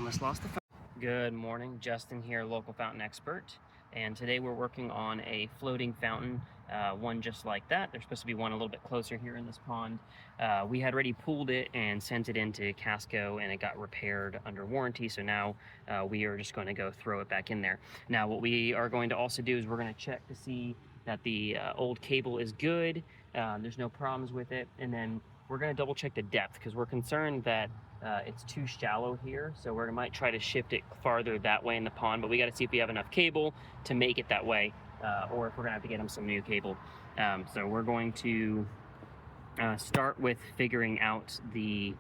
Almost lost the phone. Good morning, Justin here, local fountain expert. And today we're working on a floating fountain, one just like that. There's supposed to be one a little bit closer here in this pond. We had already pulled it and sent it into Casco, and it got repaired under warranty. So now we are just going to go throw it back in there. Now what we are going to also do is we're going to check to see that the old cable is good. There's no problems with it. And then we're going to double check the depth because we're concerned that it's too shallow here, so we might try to shift it farther that way in the pond, but we got to see if we have enough cable to make it that way, or if we're gonna have to get them some new cable. So we're going to start with figuring out the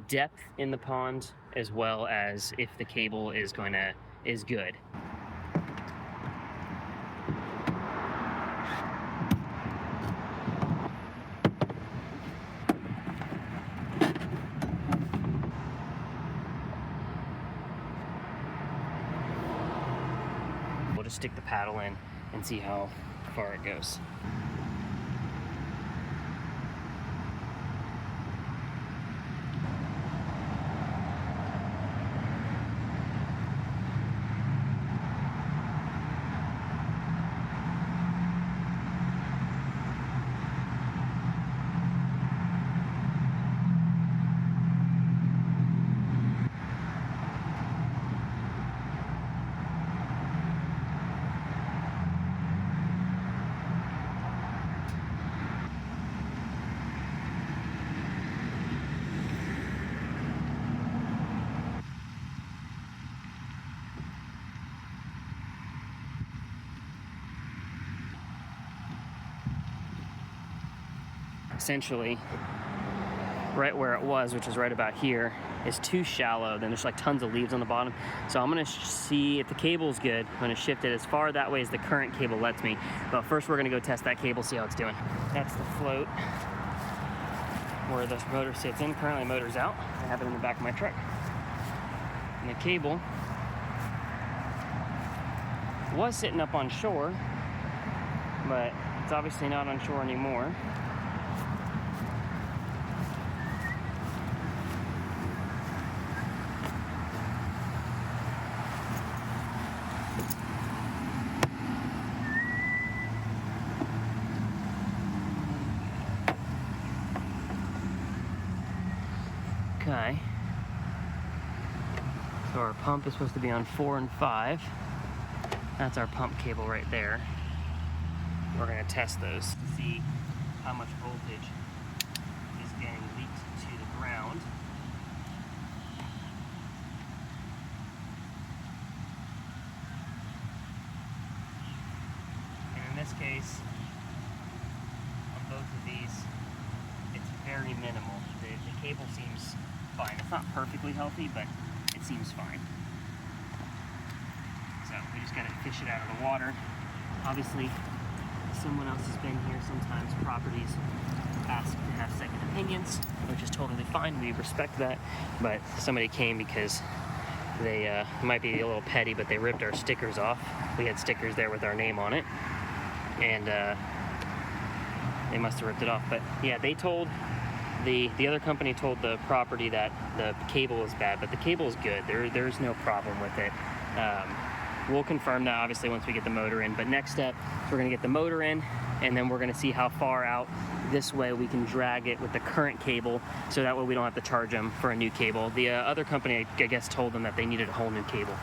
depth in the pond, as well as if the cable is good. We'll just stick the paddle in and see how far it goes. Essentially, right where it was, which is right about here, is too shallow. Then there's like tons of leaves on the bottom. So I'm gonna see if the cable's good. I'm gonna shift it as far that way as the current cable lets me. But first we're gonna go test that cable, see how it's doing. That's the float where the motor sits in. Currently the motor's out. I have it in the back of my truck. And the cable was sitting up on shore, but it's obviously not on shore anymore. Okay, so our pump is supposed to be on 4 and 5. That's our pump cable right there. We're going to test those to see how much voltage is getting leaked to the ground. And in this case, on both of these, it's very minimal. The cable seems fine. It's not perfectly healthy, but it seems fine. So we just gotta fish it out of the water. Obviously, someone else has been here. Sometimes properties ask to have second opinions, which is totally fine. We respect that. But somebody came because they might be a little petty, but they ripped our stickers off. We had stickers there with our name on it, and they must have ripped it off. But yeah, they told the other company told the property that the cable is bad, but the cable is good. There's no problem with it. We'll confirm that obviously once we get the motor in, but next step is we're gonna get the motor in, and then we're gonna see how far out this way we can drag it with the current cable, so that way we don't have to charge them for a new cable. The other company, I guess, told them that they needed a whole new cable.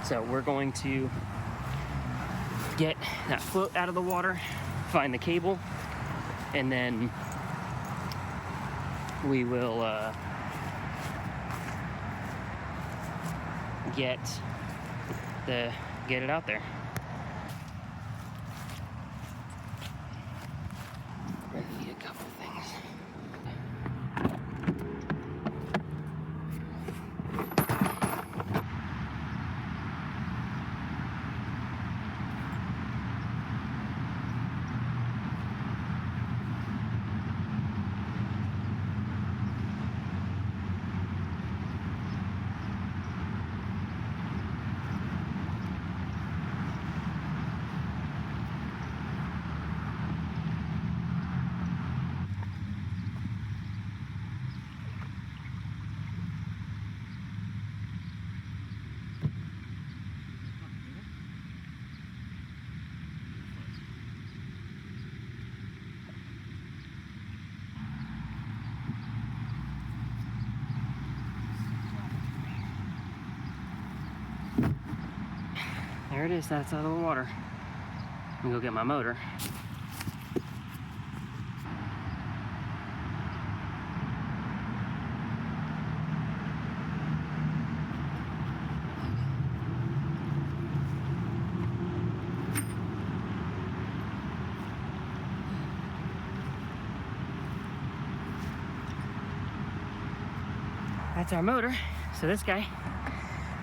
So we're going to get that float out of the water, find the cable, and then we will get it out there. We're gonna need a couple things. There it is, that's out of the water. Let me go get my motor. That's our motor. So this guy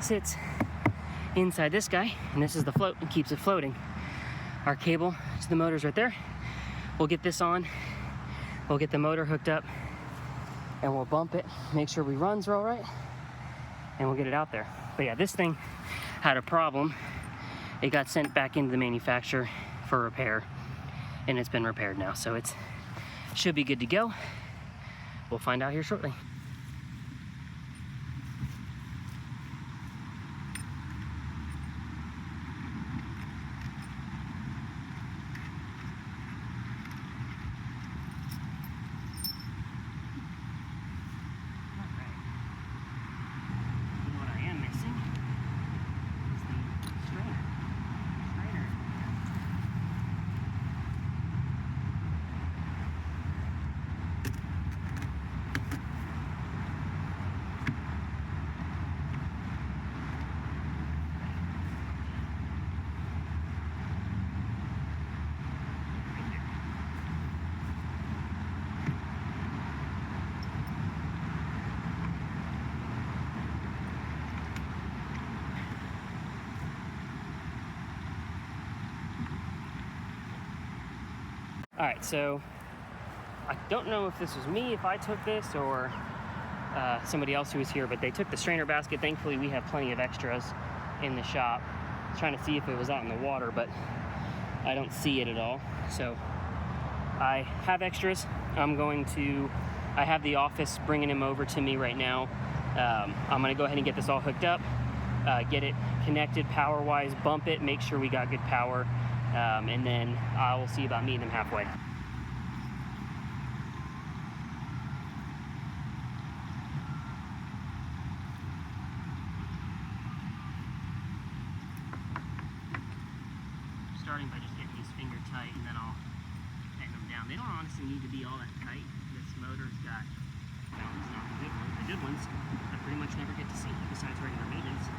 sits inside this guy, and this is the float and keeps it floating. Our cable to the motor's right there. We'll get this on, we'll get the motor hooked up, and we'll bump it, make sure we runs are all right, and we'll get it out there. But yeah, this thing had a problem. It got sent back into the manufacturer for repair, and it's been repaired now, so it should be good to go. We'll find out here shortly. All right, so I don't know if this was me, if I took this, or somebody else who was here, but they took the strainer basket. Thankfully, we have plenty of extras in the shop. I was trying to see if it was out in the water, but I don't see it at all. So I have extras. I have the office bringing him over to me right now. I'm gonna go ahead and get this all hooked up, get it connected power-wise, bump it, make sure we got good power, and then I will see about meeting them halfway. Starting by just getting these finger tight, and then I'll tighten them down. They don't honestly need to be all that tight. This motor's got, well, it's not the good ones. The good ones I pretty much never get to see besides regular maintenance.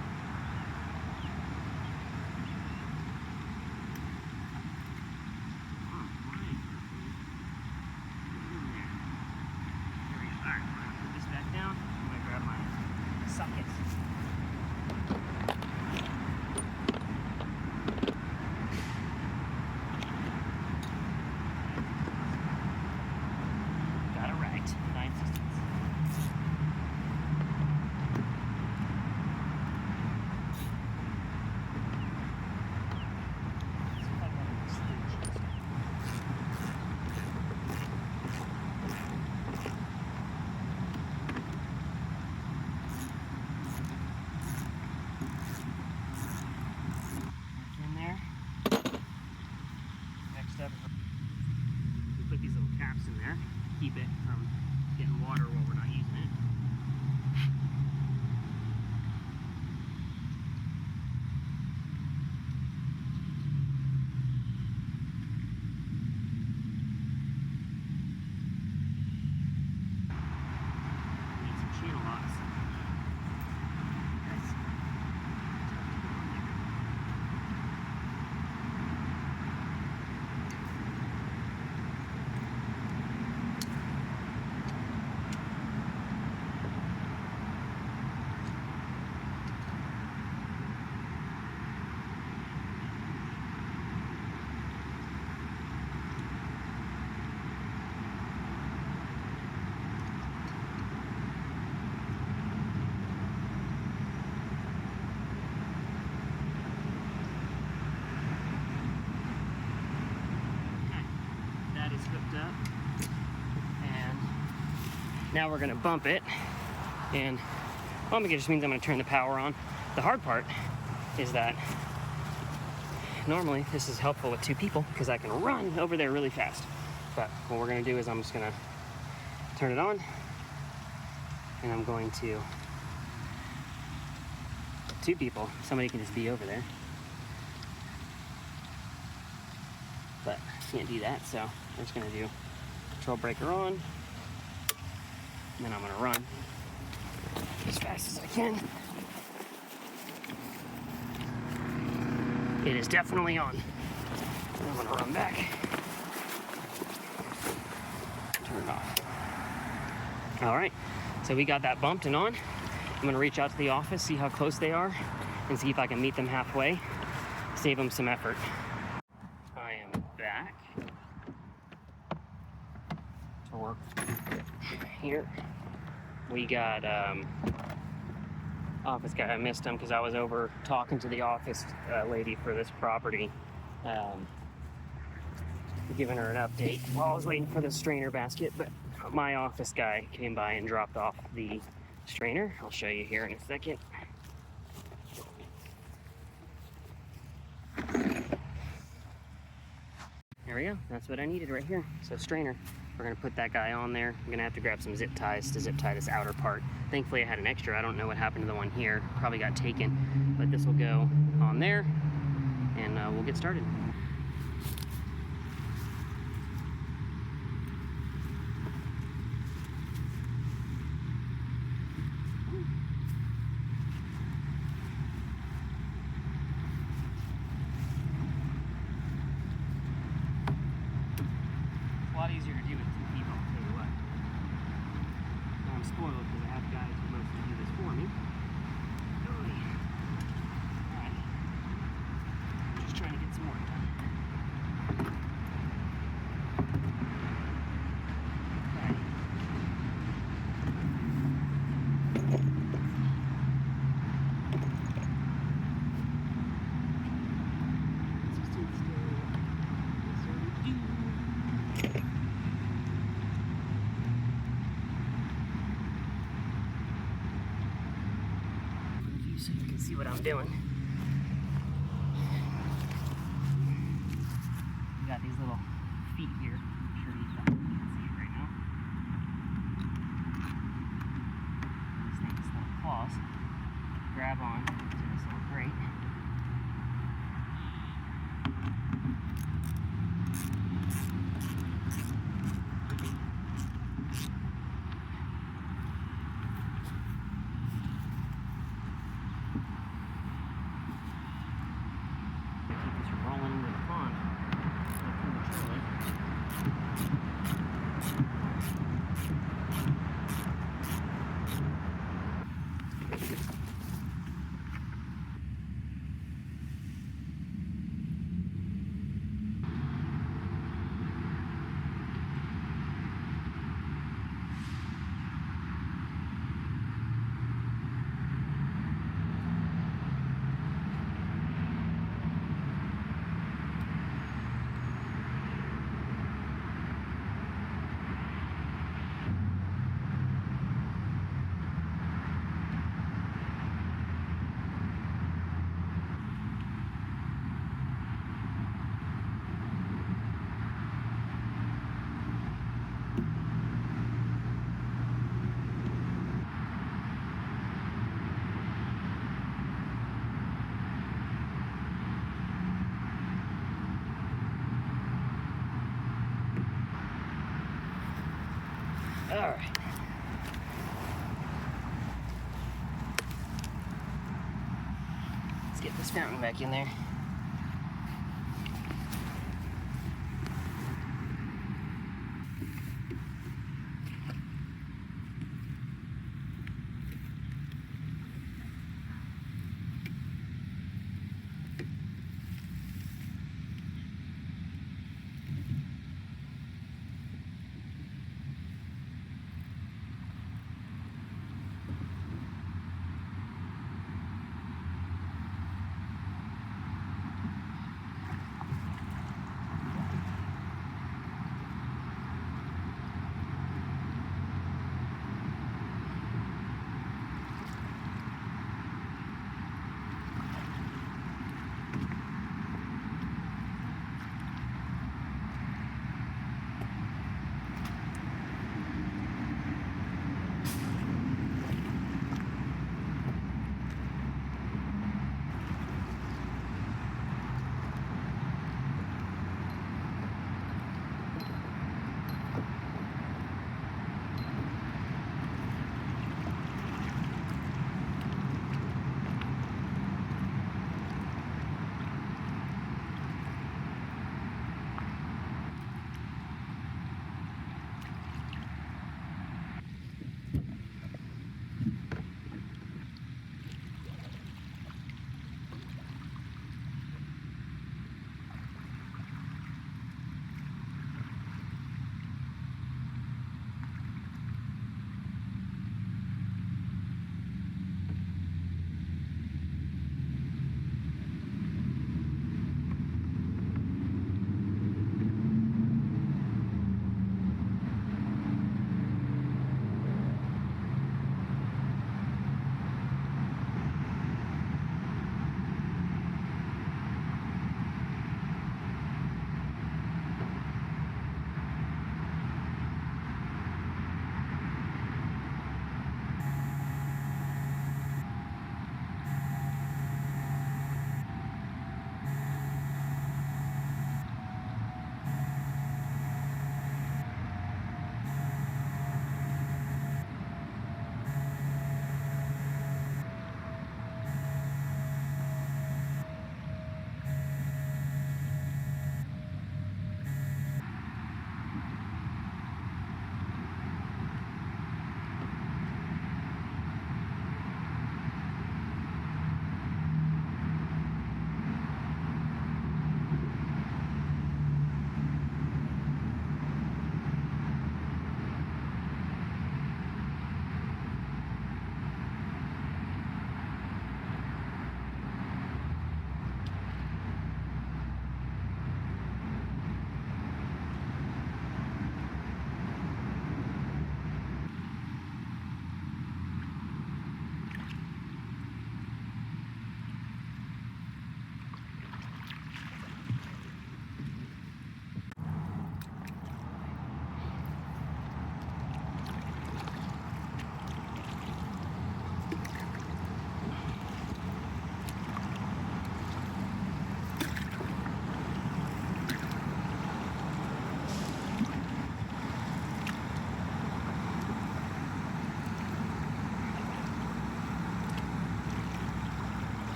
We put these little caps in there, keep it from getting water while we're not using it. Need some channel locks. Hooked up, and now we're gonna bump it, and bumping it just means I'm gonna turn the power on. The hard part is that normally this is helpful with two people because I can run over there really fast, but what we're gonna do is I'm just gonna turn it on, and I'm going to, two people, somebody can just be over there, can't do that, so I'm just gonna do control breaker on, and then I'm gonna run as fast as I can. It is definitely on. I'm gonna run back. Turn it off. All right, so we got that bumped and on. I'm gonna reach out to the office, see how close they are, and see if I can meet them halfway, save them some effort. I am back to work here. We got office guy. I missed him because I was over talking to the office lady for this property, giving her an update while I was waiting for the strainer basket, but my office guy came by and dropped off the strainer. I'll show you here in a second. There we go. That's what I needed right here. So strainer. We're gonna put that guy on there. I'm gonna have to grab some zip ties to zip tie this outer part. Thankfully I had an extra. I don't know what happened to the one here. Probably got taken, but this will go on there and we'll get started. A lot easier to do with 2 people, I'll tell you what. I'm spoiled because I have guys who mostly do this for me. Alright. Just trying to get some work done. So you can see what I'm doing. We got these little feet here. I'm sure you can see it right now. These things, little claws, grab on to this little grate. All right. Let's get this fountain back in there.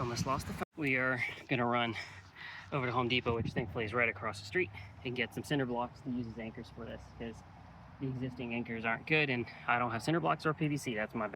Almost lost the phone. We are gonna run over to Home Depot, which thankfully is right across the street, and get some cinder blocks to use as anchors for this, because the existing anchors aren't good and I don't have cinder blocks or PVC. That's my bad.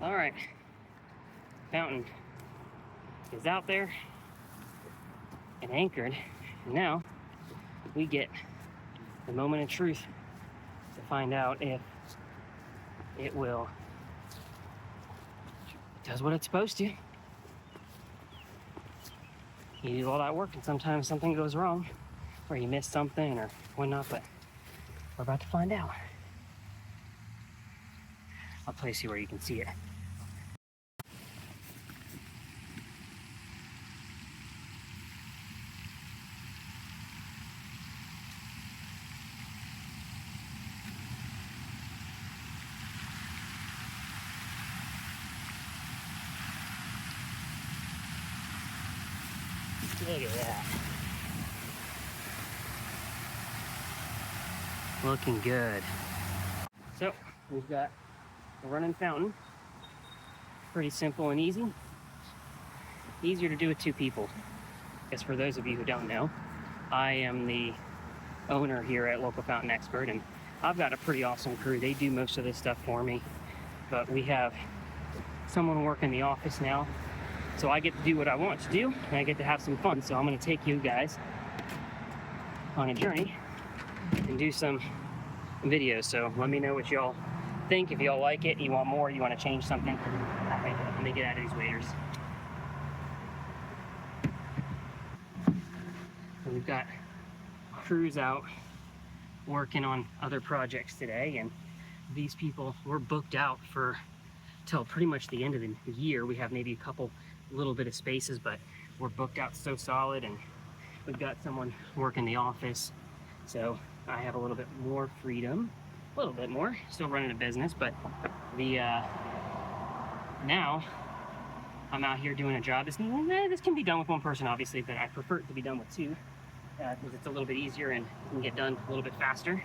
All right, fountain is out there and anchored. And now we get the moment of truth to find out if it does what it's supposed to. You do all that work and sometimes something goes wrong or you miss something or whatnot, but we're about to find out. I'll place you where you can see it. Look at that. Looking good. So we've got a running fountain. Pretty simple and easy. Easier to do with 2 people. I guess for those of you who don't know, I am the owner here at Local Fountain Expert, and I've got a pretty awesome crew. They do most of this stuff for me, but we have someone working the office now, so I get to do what I want to do, and I get to have some fun. So I'm going to take you guys on a journey and do some videos. So let me know what y'all think. If y'all like it, you want more, you want to change something. Let me get out of these waders. So we've got crews out working on other projects today, and these people, we're booked out for till pretty much the end of the year. We have maybe a couple little bit of spaces, but we're booked out so solid, and we've got someone working the office, so I have a little bit more freedom, a little bit more, still running a business, but the now I'm out here doing a job. This can be done with 1 person, obviously, but I prefer it to be done with 2 because it's a little bit easier and can get done a little bit faster.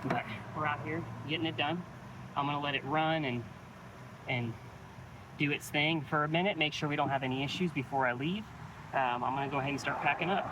But we're out here getting it done. I'm gonna let it run and do its thing for a minute, make sure we don't have any issues before I leave. I'm gonna go ahead and start packing up.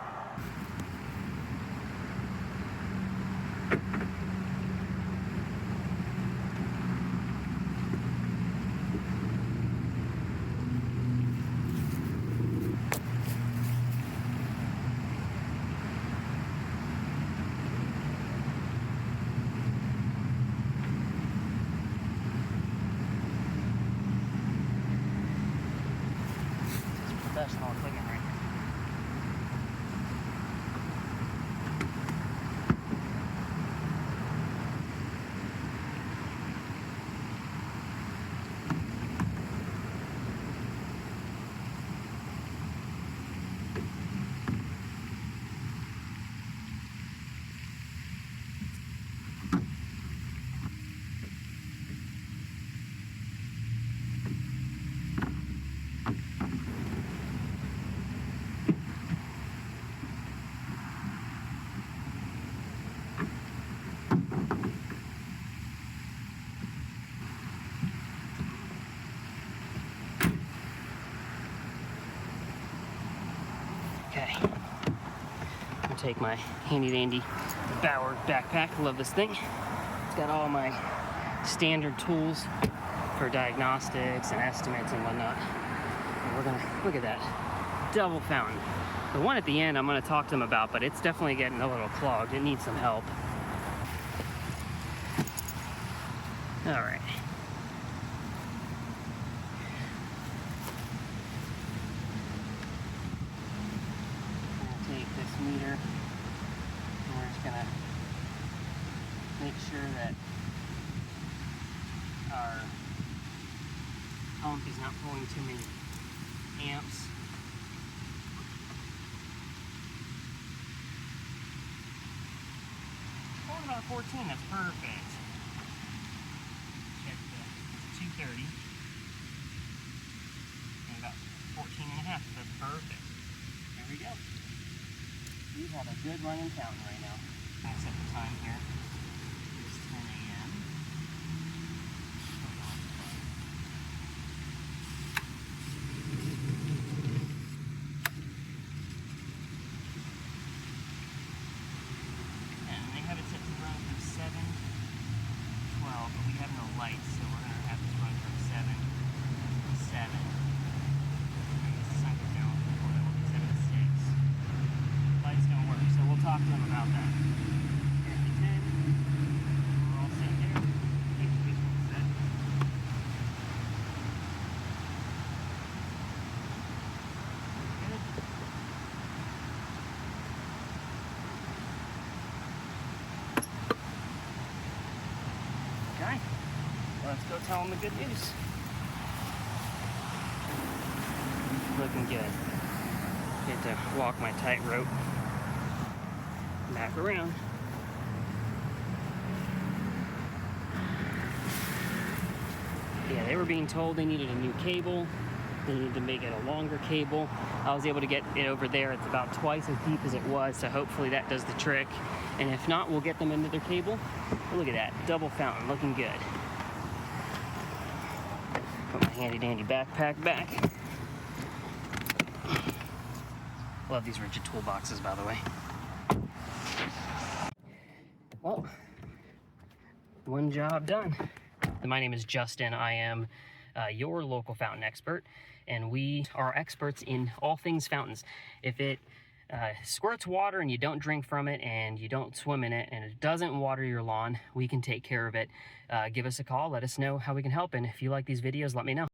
Professional equipment right here. Okay, I'll take my handy dandy Bauer backpack. Love this thing. It's got all my standard tools for diagnostics and estimates and whatnot. And we're gonna, look at that, double fountain. The one at the end I'm gonna talk to them about, but it's definitely getting a little clogged. It needs some help. All right. Take this meter, and we're just gonna make sure that our pump is not pulling too many amps. Pulling about 14, that's perfect. Check the 230, and about 14 and a half, that's perfect. There we go. We have a good running fountain right now. I set the time here. It's 10 a.m. And they have it set to run from 7 to 12, but we have no lights, so we're going to have this run from 7 to 7. I guess the sun goes down before that will be 7 to 6. Lights don't work, so we'll talk to them about that. Here's the 10. We're all set there. Keep this one set. Good. Okay. Let's go tell them the good news. Looking good. Get to walk my tightrope back around. Yeah, they were being told they needed a new cable. They need to make it a longer cable. I was able to get it over there. It's about twice as deep as it was, so hopefully that does the trick. And if not, we'll get them another cable. But look at that, double fountain, looking good. Put my handy dandy backpack back. Love these rigid toolboxes, by the way. Well, one job done. My name is Justin. I am your local fountain expert, and we are experts in all things fountains. If it squirts water and you don't drink from it and you don't swim in it and it doesn't water your lawn, we can take care of it. Give us a call, let us know how we can help, and if you like these videos, let me know.